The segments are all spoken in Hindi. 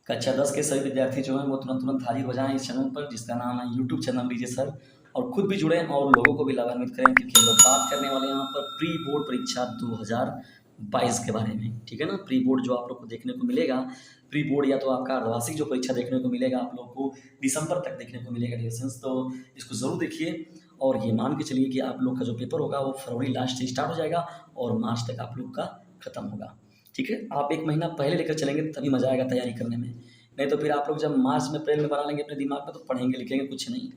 कक्षा 10 के सभी विद्यार्थी जो हैं वो तुरंत तुरंत हाजिर हो जाएँ इस चैनल पर, जिसका नाम है यूट्यूब चैनल लीजिए सर, और खुद भी जुड़ें और लोगों को भी लाभान्वित करें, क्योंकि हम लोग बात करने वाले हैं यहाँ पर प्री बोर्ड परीक्षा 2022 के बारे में, ठीक है ना। प्री बोर्ड जो आप लोग को देखने को मिलेगा, प्री बोर्ड या तो आपका अर्धवार्षिक जो परीक्षा देखने को मिलेगा आप लोग को दिसंबर तक देखने को मिलेगा डियर फ्रेंड्स। तो इसको ज़रूर देखिए और ये मान के चलिए कि आप लोग का जो पेपर होगा वो फरवरी लास्ट से स्टार्ट हो जाएगा और मार्च तक आप लोग का खत्म होगा, ठीक है। आप 1 महीना पहले लेकर चलेंगे तभी मज़ा आएगा तैयारी करने में, नहीं तो फिर आप लोग जब मार्च में अप्रैल में बना लेंगे अपने दिमाग में तो पढ़ेंगे लिखेंगे कुछ नहीं।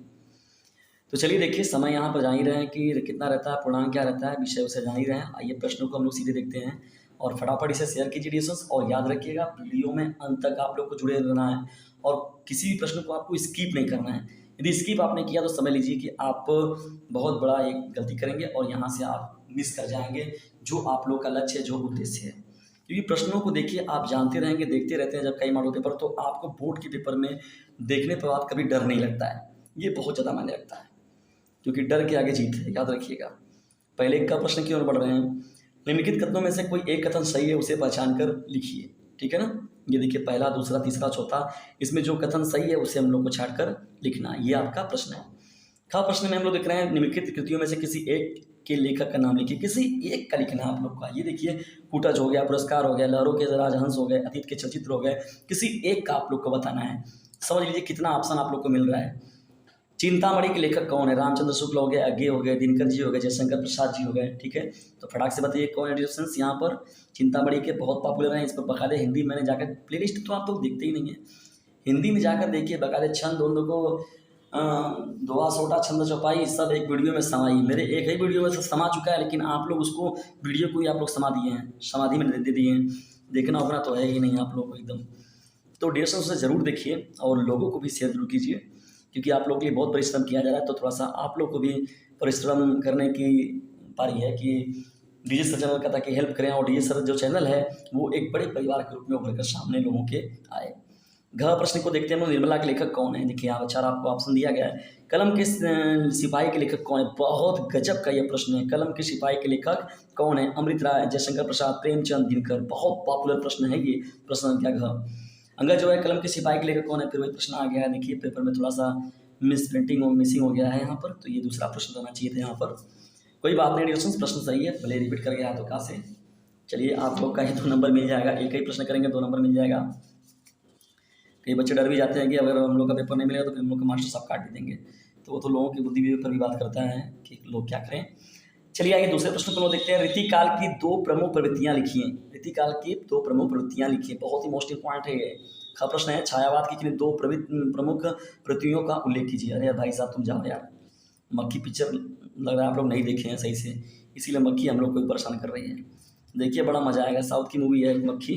तो चलिए देखिए, समय यहाँ पर जान ही रहे हैं कि कितना रहता है, पूर्णांक क्या रहता है, विषय उसे जान ही रहे हैं। आइए प्रश्नों को हम लोग सीधे देखते हैं और फटाफट इसे शेयर कीजिए डिस्कस, और याद रखिएगा वीडियो में अंत तक आप लोग को जुड़े रहना है और किसी भी प्रश्न को आपको स्किप नहीं करना है। यदि स्किप आपने किया तो समझ लीजिए कि आप बहुत बड़ा एक गलती करेंगे और यहाँ से आप मिस कर जाएंगे जो आप लोग का लक्ष्य है, जो उद्देश्य है। क्योंकि प्रश्नों को देखिए, आप जानते रहेंगे, देखते रहते हैं जब कई मॉडल पेपर, तो आपको बोर्ड के पेपर में देखने पर बाद कभी डर नहीं लगता है। ये बहुत ज़्यादा मायने रखता है, क्योंकि डर के आगे जीत है, याद रखिएगा। पहले का प्रश्न की ओर बढ़ रहे हैं। निम्नलिखित कथनों में से कोई एक कथन सही है, उसे पहचान कर लिखिए, ठीक है ना। ये देखिए, पहला, दूसरा, तीसरा, चौथा, इसमें जो कथन सही है उसे हम लोग को छाट कर लिखना, ये आपका प्रश्न है। ख प्रश्न में हम लोग देख रहे हैं, निम्नलिखित कृतियों में से किसी एक के लेखक का नाम लिखिए। किसी एक का लिखना है आप लोग का। ये देखिए, कूटज हो गया, पुरस्कार हो गया, लहरों के राजहंस हो गए, अतीत के चलचित्र हो गए, किसी एक का आप लोग को बताना है। समझ लीजिए कितना ऑप्शन आप लोग को मिल रहा है। चिंतामणि के लेखक कौन है? रामचंद्र शुक्ल हो गए, अज्ञे हो गए, दिनकर जी हो गए, जयशंकर प्रसाद जी हो गए, ठीक है। तो फटाक से बताइए कौन है डिस्टेंस यहाँ पर। चिंतामणि के बहुत पॉपुलर हैं, इस पर बकायदे हिंदी मैंने जाकर प्लेलिस्ट तो आप लोग देखते ही नहीं है, हिंदी में जाकर देखिए, बकायदे छंद उन लोगों को दोहा सोटा छंद चौपाई सब एक वीडियो में समाई। मेरे एक ही वीडियो में से समा चुका है, लेकिन आप लोग उसको वीडियो को ही आप लोग समा दिए हैं, समाधि में दे दिए हैं। देखना होगा तो है ही नहीं आप लोग को एकदम। तो डिस्टेंस उसे ज़रूर देखिए और लोगों को भी शेयर जरूर कीजिए, क्योंकि आप लोग के लिए बहुत परिश्रम किया जा रहा है। तो थोड़ा सा आप लोग को भी परिश्रम करने की पारी है कि डीजे सर चैनल का, ताकि हेल्प करें और डीजे सर जो चैनल है वो एक बड़े परिवार के रूप में उभर कर सामने लोगों के आए। घ प्रश्न को देखते हैं, निर्मला के लेखक कौन है। देखिए यहाँ अच्छा आपको ऑप्शन दिया गया है। कलम के सिपाही के लेखक कौन है? बहुत गजब का ये प्रश्न है। कलम के सिपाही के लेखक कौन है? अमृत राय, जयशंकर प्रसाद, प्रेमचंद, दिनकर। बहुत पॉपुलर प्रश्न है ये प्रश्न संख्या घ। अंगद जो है कलम के सिपाही के लेखक कौन है? फिर वही प्रश्न आ गया है। देखिए पेपर में थोड़ा सा मिसिंग हो गया है यहाँ पर, तो ये दूसरा प्रश्न रहना चाहिए था यहाँ पर। कोई बात नहीं डिस्टेंस, प्रश्न सही है, भले रिपीट कर गया तो कहाँ से। चलिए आप लोग का ही 2 नंबर मिल जाएगा, एक ही प्रश्न करेंगे 2 नंबर मिल जाएगा। कई बच्चे डर भी जाते हैं कि अगर हम लोग का पेपर नहीं मिलेगा तो फिर हम लोग का मास्टर साहब काट भी देंगे। तो वो तो लोगों की बुद्धि पर भी बात करता है कि लोग क्या करें। चलिए आइए दूसरे प्रश्न को देखते हैं। रीतिकाल की 2 प्रमुख प्रवृत्तियां लिखिए। रीतिकाल की 2 प्रमुख प्रवृत्तियां लिखिए, बहुत ही मोस्ट इंपॉर्टेंट है ये। ख प्रश्न है, छायावाद की किन 2 प्रमुख प्रवृत्तियों का उल्लेख कीजिए। अरे भाई साहब तुम जाओ यार, मक्खी पिक्चर लग रहा है आप लोग नहीं देखे हैं सही से, इसीलिए मक्खी हम लोग को परेशान कर रही है। देखिए बड़ा मजा आएगा, साउथ की मूवी है मक्खी,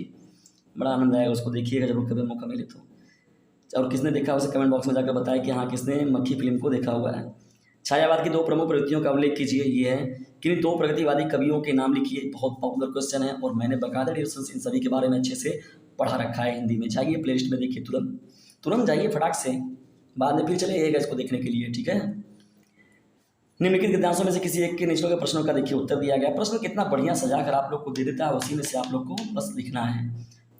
बड़ा आनंद आएगा, उसको देखिएगा जरूर कभी मौका मिले तो। और किसने देखा उसे कमेंट बॉक्स में जाकर बताएं कि हाँ किसने मक्खी फिल्म को देखा हुआ है। छायावाद की 2 प्रमुख प्रवृत्तियों का उल्लेख कीजिए, ये है किन 2 प्रगतिवादी कवियों के नाम लिखिए। बहुत पॉपुलर क्वेश्चन है और मैंने बकायदा डिस्कशन इन सभी के बारे में अच्छे से पढ़ा रखा है हिंदी में। जाइए प्लेलिस्ट में देखिए, तुरंत जाइए फटाक से, बाद में फिर चलेगा इसको देखने के लिए, ठीक है। निम्नलिखित गद्यांशों में से किसी एक के निचलों के प्रश्नों का देखिए उत्तर दिया गया। प्रश्न कितना बढ़िया सजा कर आप लोग को दे देता है, उसी में से आप लोग को बस लिखना है।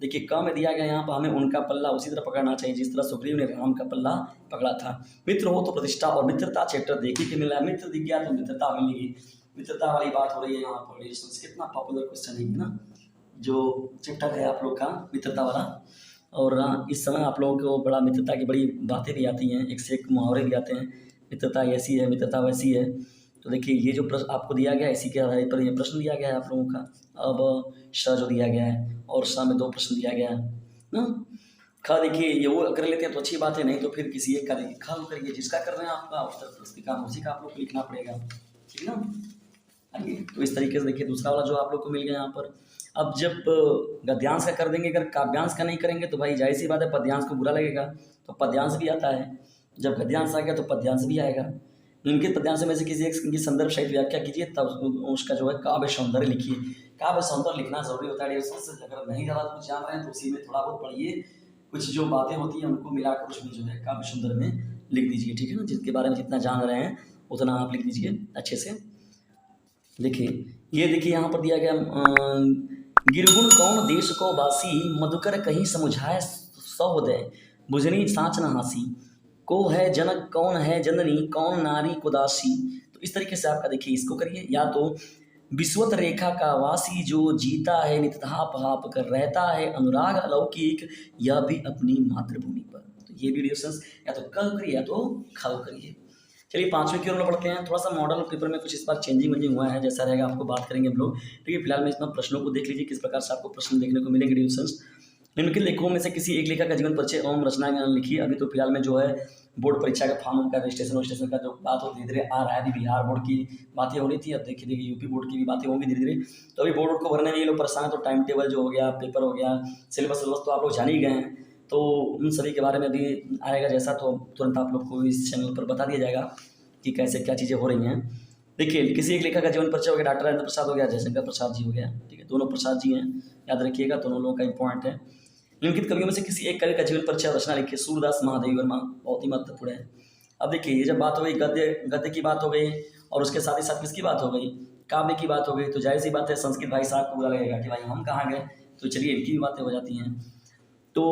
देखिए क में दिया गया, यहाँ पर हमें उनका पल्ला उसी तरह पकड़ना चाहिए जिस तरह सुग्रीव ने राम का पल्ला पकड़ा था। मित्र हो तो प्रतिष्ठा और मित्रता चैप्टर देखने के मिला है। मित्र दिख गया तो मित्रता मिलेगी, मित्रता वाली बात हो रही है यहाँ पर। कितना पॉपुलर क्वेश्चन है ना, जो चैप्टर है आप लोग का मित्रता वाला। और इस समय आप लोगों को बड़ा मित्रता की बड़ी बातें भी आती हैं, एक से एक मुहावरे भी आते हैं। मित्रता ऐसी है, मित्रता वैसी है। तो देखिए ये जो प्रश्न आपको दिया गया है, इसी के आधार पर ये प्रश्न दिया गया है आप लोगों का। अब श जो दिया गया है और स में 2 प्रश्न दिया गया है ना। ख देखिए ये वो कर लेते हैं तो अच्छी बात है, नहीं तो फिर किसी एक का देखिए ख करिए, जिसका कर रहे हैं आपका उत्तर काम उसी का आप लोग को लिखना पड़ेगा, ठीक है ना। आइए तो इस तरीके से देखिए दूसरा वाला जो आप लोग को मिल गया यहाँ पर। अब जब गद्यांश का कर देंगे, अगर काव्यांश का नहीं करेंगे तो भाई जाहिर सी बात है पद्यांश को बुरा लगेगा, तो पद्यांश भी आता है। जब गद्यांश आ गया तो पद्यांश भी आएगा। निम्नलिखित पद्यांश में से किसी एक की संदर्भ सहित व्याख्या कीजिए, तब उसका जो है काव्य सौंदर्य लिखिए। काव्य सौंदर्य लिखना जरूरी होता है, अगर नहीं ज़्यादा कुछ जान रहे हैं तो उसी में थोड़ा बहुत पढ़िए, कुछ जो बातें होती हैं उनको मिलाकर उसमें जो है काव्य सौंदर्य में लिख दीजिए, ठीक है ना। जिसके बारे में जितना जान रहे हैं उतना आप लिख दीजिए अच्छे से। देखिए ये देखिए यहाँ पर दिया गया, गिरगुण कौन देश को बासी, मधुकर कहीं समुझाए सहोदय बुझनी साच न हासी, को है जनक कौन है जननी, कौन नारी कुदासी। तो इस तरीके से आपका देखिए इसको करिए। या तो विश्वत रेखा का वासी, जो जीता है नित हाप हाप कर, रहता है अनुराग अलौकिक, यह भी अपनी मातृभूमि पर। तो ये भी डिस्टेंस या तो क करिए या तो ख करिए। चलिए 5वें की ओर बढ़ते हैं। थोड़ा सा मॉडल पेपर में कुछ इस बार चेंजिंग वेंजिंग हुआ है, जैसा रहेगा आपको बात करेंगे हम लोग। ठीक है, फिलहाल में इसमें प्रश्नों को देख लीजिए किस प्रकार से आपको प्रश्न देखने को मिलेंगे। डिस्टेंस निम्नलिखित लेखकों में से किसी एक लेखक का जीवन परिचय एवं रचना लिखिए। अभी तो फिलहाल में जो है बोर्ड परीक्षा का फॉर्म का रजिस्ट्रेशन का जो बात हो धीरे धीरे आ रहा है। अभी बिहार बोर्ड की बातें हो रही थी, अब देखिए यूपी बोर्ड की भी बातें होंगी धीरे धीरे। तो अभी बोर्ड को भरने में ये लोग परेशान है। तो टाइम टेबल जो हो गया, पेपर हो गया, सिलेबस तो आप लोग जान ही गए हैं। तो उन सभी के बारे में भी आएगा जैसा, तो तुरंत आप लोग को इस चैनल पर बता दिया जाएगा कि कैसे क्या चीज़ें हो रही हैं। देखिए किसी एक लेखक का जीवन परिचय हो गया, डॉक्टर राजेंद्र प्रसाद हो गया, जयशंकर प्रसाद जी हो गया। ठीक है, दोनों प्रसाद जी हैं, याद रखिएगा, दोनों लोगों का इंपॉर्टेंट है। निम्नलिखित कवियों में से किसी एक कवि का जीवन परिचय रचना लिखिए। सूरदास महादेवी वर्मा, बहुत ही महत्वपूर्ण है। अब देखिए ये जब बात हो गई गद्य की बात हो गई, और उसके साथ ही साथ किसकी बात हो गई, काव्य की बात हो गई, तो जाहिर सी बात है संस्कृत भाई साहब को बुरा लगेगा कि भाई हम कहाँ गए। तो चलिए इनकी भी बातें हो जाती हैं। तो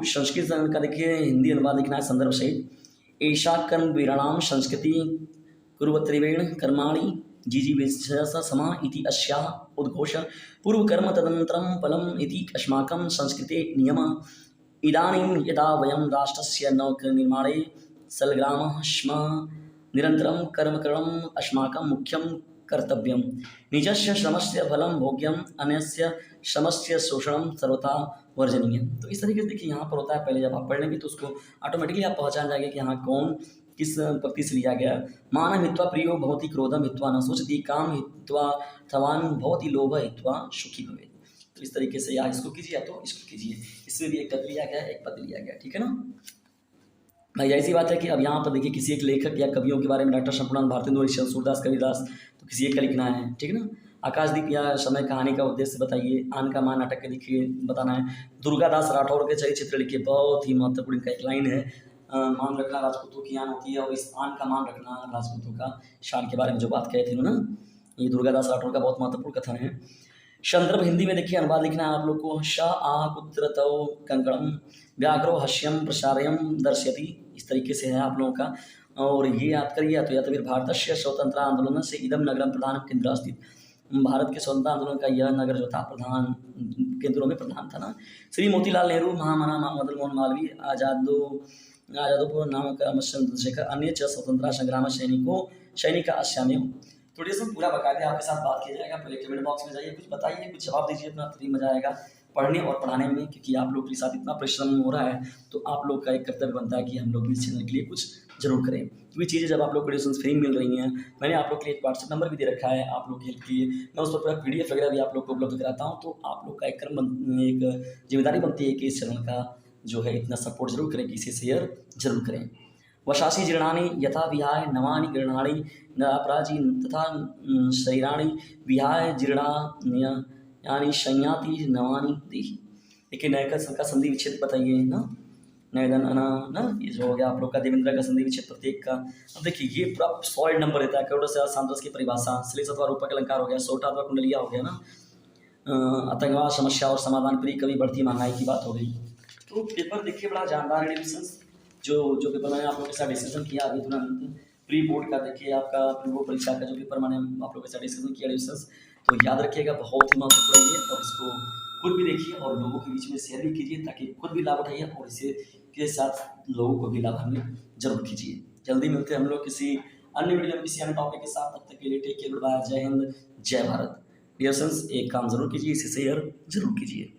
संस्कृत का देखिए हिंदी अनुवाद लिखना है संदर्भ सहित। ऐशा कर्म वीराणाम संस्कृति कुरुवत्रिवेण कर्माणि जीजीवेश समा इति अस्याः उद्घोष पूर्वकर्म तदनन्तरं फलम् इति अस्माकं संस्कृते नियमः। इदानीं यदा वयं राष्ट्रस्य नवनिर्माणे सलग्रामः स्मः, निरन्तरं कर्मकरणम् अस्माकं मुख्यं कर्तव्यं। निजस्य श्रमस्य फलं भोग्यम्, अन्यस्य श्रमस्य शोषणं सर्वथा वर्जनीयम्। तो इस तरीके से देखिए यहाँ पर होता है। पहले जब आप पढ़ लेंगे तो उसको ऑटोमेटिकली आप पहचान जाएंगे कि यहाँ कौन किस पंक्ति से लिया गया। मानव हित्वा प्रियो भवति, क्रोधम हित्वा न सोचति, काम हित्वा थवान भवति, लोभ हित्वा सुखी भवेत्। तो इस तरीके से या इसको कीजिए या तो इसको कीजिए। इसमें भी एक गद्य लिया गया, एक पद लिया गया। ठीक है ना भाई, ऐसी बात है कि अब यहाँ पर देखिए किसी एक लेखक या कवियों के बारे में डॉक्टर शंकुनाथ भारतेंदु हरिश्चंद्र सूरदास कबीरदास, तो किसी एक का लिखना है। ठीक है ना। आकाशदीप या समय कहानी का उद्देश्य बताइए। आन का मान नाटक के लिखिए, बताना है। दुर्गादास राठौर के चरित्र लिखिए, बहुत ही महत्वपूर्ण इनका एक लाइन है। मान रखना राजपूतों की आन होती है, और इस आन का मान रखना राजपूतों का शान के बारे में जो बात कहे थे ना, ये दुर्गादास राठौर का बहुत महत्वपूर्ण कथन है। संदर्भ हिंदी में देखिए अनुवाद लिखना है आप लोग को। श आ कुत्रतौ कंकणम व्याघ्रो हस्यम प्रसारयम दर्शयति, इस तरीके से है आप लोगों का। और ये याद करिए। तो यह भारतस्य स्वतंत्र आंदोलन से इदम नगरम प्रधान केंद्र अस्ति, भारत के स्वतंत्र आंदोलन का यह नगर जो था प्रधान केंद्रों में प्रधान था ना। श्री मोतीलाल नेहरू, महामना मदन मोहन मालवीय, आजादोपुर नामक चंद्रशेखर, अन्य स्वतंत्रता संग्राम सैनिक अस्याम्य। थोड़ी सी पूरा बकायदे आपके साथ बात किया जाएगा। पहले कमेंट बॉक्स में जाइए, कुछ बताइए, कुछ जवाब दीजिए अपना, तभी मजा आएगा पढ़ने और पढ़ाने में। क्योंकि आप लोग के साथ इतना परिश्रम हो रहा है, तो आप लोग का एक कर्तव्य बनता है कि हम लोग भी इस चैनल के लिए कुछ जरूर करें। क्योंकि चीज़ें जब आप लोग को डिस्टेंस फ्री मिल रही हैं, मैंने आप लोग के लिए एक व्हाट्सएप नंबर भी दे रखा है आप लोग के लिए, मैं उस पर पूरा PDF वगैरह भी आप लोग को उपलब्ध कराता हूँ। तो आप लोग का एक जिम्मेदारी बनती है कि इस चैनल का जो है इतना सपोर्ट जरूर करें, कि इसे शेयर जरूर करें। वशासी जीर्णानि यथा विहाय नवानि गृह्णानि, अपराजी तथा शरीराणि विहाय जीर्णानि यानी संयाति नवानि देहि। देखिए नय का संधि विच्छेद बताइए ना, नयदन अना ना, ये जो हो गया आप लोग का देवेंद्र का संधि विच्छेद प्रत्येक का। अब देखिए ये पूरा 100 नंबर देता है। करोड़ से सांद्रस की परिभाषा, श्लेष अथवा रूपक अलंकार हो गया, सोटा अथवा कुंडलिया हो गया ना, आतंकवाद समस्या और समाधान प्रिय कवि, बढ़ती महंगाई की बात हो गई। तो पेपर देखिए बड़ा जानदार है डिस्कशन। जो पेपर मैंने आप लोगों के साथ डिस्कशन किया अभी तुरंत, प्री बोर्ड का देखिए आपका पूर्व परीक्षा का जो पेपर मैंने आप लोगों के साथ डिस्कशन किया डिस्कशन, तो याद रखिएगा बहुत ही महत्वपूर्ण है। और इसको खुद भी देखिए और लोगों के बीच में शेयर भी कीजिए, ताकि खुद भी लाभ उठाइए और इसे के साथ लोगों को भी लाभान्वित जरूर कीजिए। जल्दी मिलते हैं हम लोग किसी अन्य वीडियो में किसी अन्य टॉपिक के साथ। तब तक के लिए टेक केयर, गुड बाय, जय हिंद, जय भारत। डियर फ्रेंड्स, एक काम जरूर कीजिए, इसे शेयर जरूर कीजिए।